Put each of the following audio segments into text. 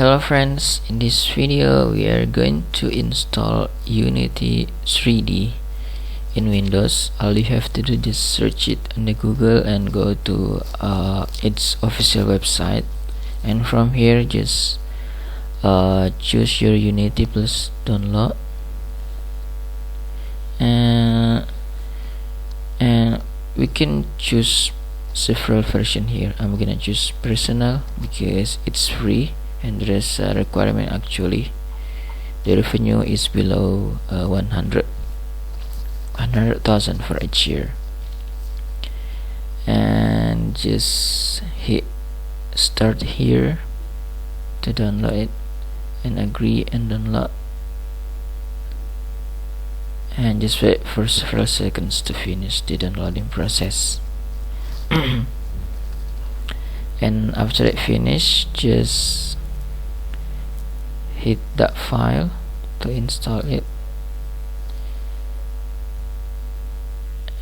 Hello friends, in this video we are going to install Unity 3D in Windows. All you have to do is just search it on the Google and go to its official website, and from here just choose your Unity plus download, and we can choose several version here. I'm gonna choose personal because it's free and there is a requirement. Actually the revenue is below 100,000 for each year, and just hit start here to download it and agree and download, and just wait for several seconds to finish the downloading process. And after it finish, just hit that file to install it,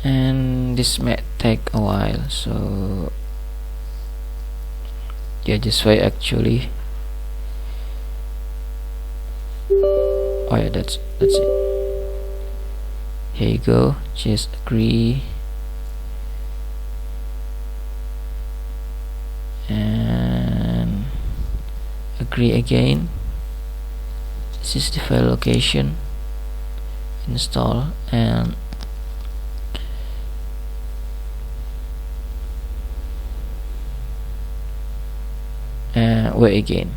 and this might take a while, so yeah, just wait. Actually, oh yeah, that's it. Here you go, just agree and agree again. This is the file location, install, and wait again.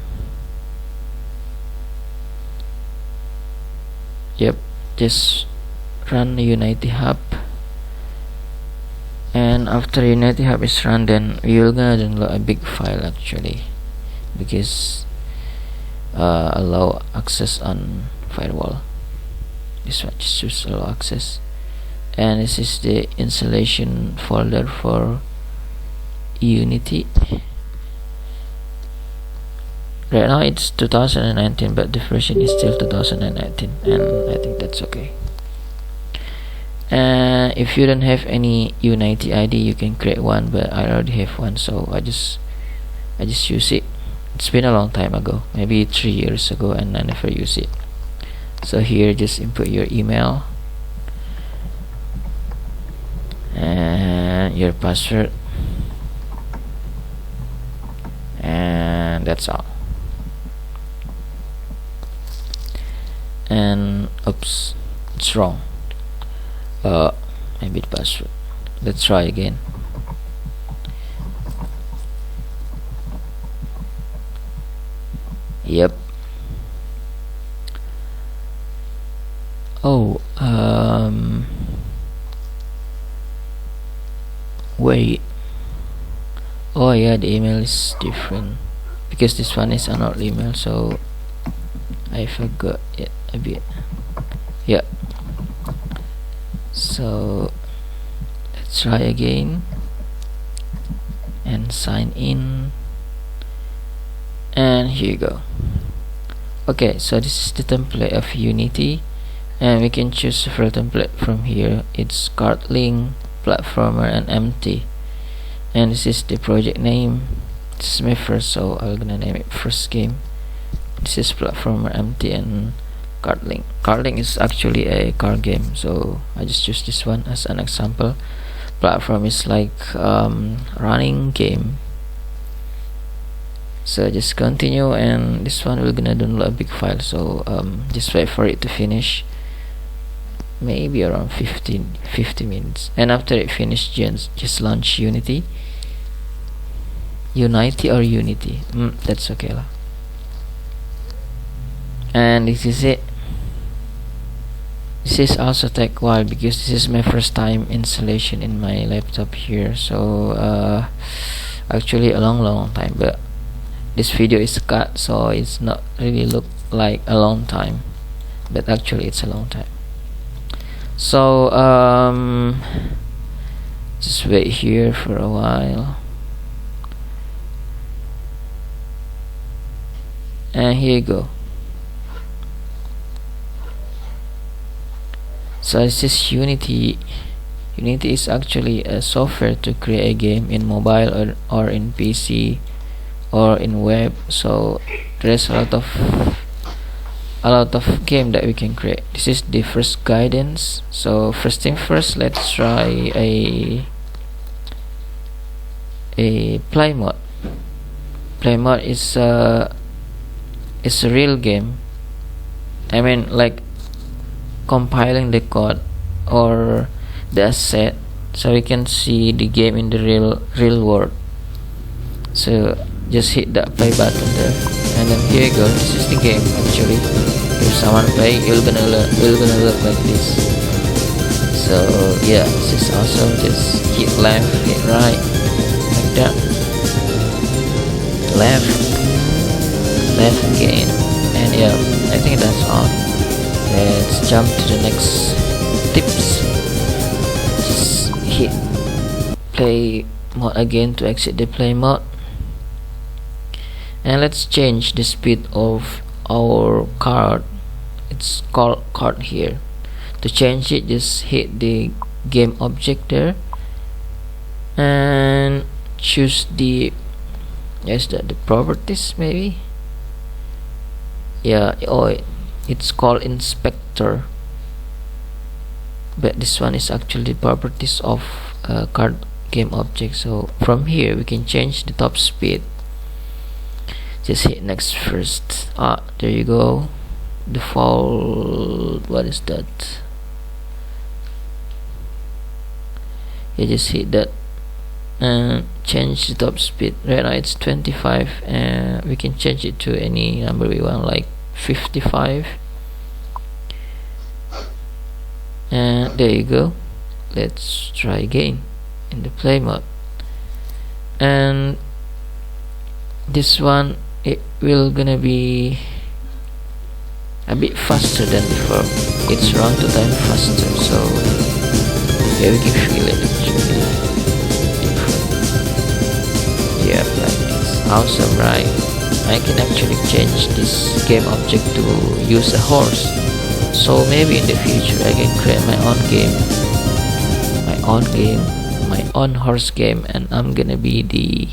Yep, just run Unity Hub, and after Unity Hub is run, then you're gonna download a big file actually, because allow access on firewall. This one just choose allow access, and this is the installation folder for Unity. Right now it's 2019, but the version is still 2019, and I think that's okay. If you don't have any Unity ID, you can create one, but I already have one, so I just use it. It's been a long time ago, maybe 3 years ago, and I never use it. So here, just input your email and your password, and that's all. And oops, it's wrong. Maybe the password. Let's try again. Yep. Oh, wait. Oh yeah, the email is different because this one is an old email, so I forgot it a bit. Yeah. So let's try again and sign in, and here you go. Okay, so this is the template of Unity, and we can choose several template from here. It's card link, platformer, and empty. And this is the project name. This is my first, so I'm gonna name it first game. This is platformer, empty, and card link. Card link is actually a card game, so I just choose this one as an example. Platform is like running game, so just continue, and this one we're gonna download a big file, so just wait for it to finish, maybe around 50 minutes, and after it finished, just launch Unity or Unity, that's okay lah. And this is it. This is also take a while because this is my first time installation in my laptop here, so actually a long time, but this video is cut, so it's not really look like a long time, but actually it's a long time. So just wait here for a while, and here you go. So this is Unity. Unity is actually a software to create a game in mobile or in PC or in web. So there's a lot of game that we can create. This is the first guidance. So first thing first, let's try a play mode. Play mode is a real game. I mean, like compiling the code or the asset, so we can see the game in the real world. So just hit that play button there, and then here you go. This is the game actually. If someone play, you're gonna look like this. So yeah, this is awesome. Just hit left, hit right, like that. Left again, and yeah, I think that's all. Let's jump to the next tips. Just hit play mode again to exit the play mode, and let's change the speed of our card. It's called card here. To change it, just hit the game object there and choose the the properties, maybe. Yeah, it's called inspector, but this one is actually properties of card game object. So from here we can change the top speed. Just hit next first. There you go. Default, what is that? You just hit that and change the top speed. Right now it's 25, and we can change it to any number we want, like 55. And there you go. Let's try again in the play mode, and this one, it will gonna be a bit faster than before. It's around 2 times faster, so yeah, we can feel it actually different. Yeah, like it's awesome, right? I can actually change this game object to use a horse. So maybe in the future I can create my own horse game, and I'm gonna be the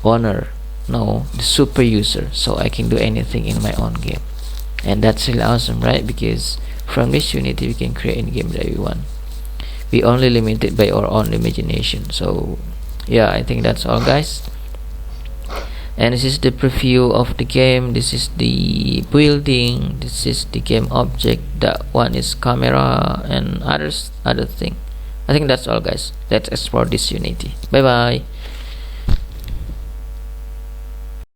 owner, no, the super user, so I can do anything in my own game. And that's really awesome, right? Because from this Unity we can create any game that we want. We only limited by our own imagination. So yeah, I think that's all, guys. And this is the preview of the game. This is the building, this is the game object, that one is camera, and other thing. I think that's all, guys. Let's explore this Unity. Bye bye.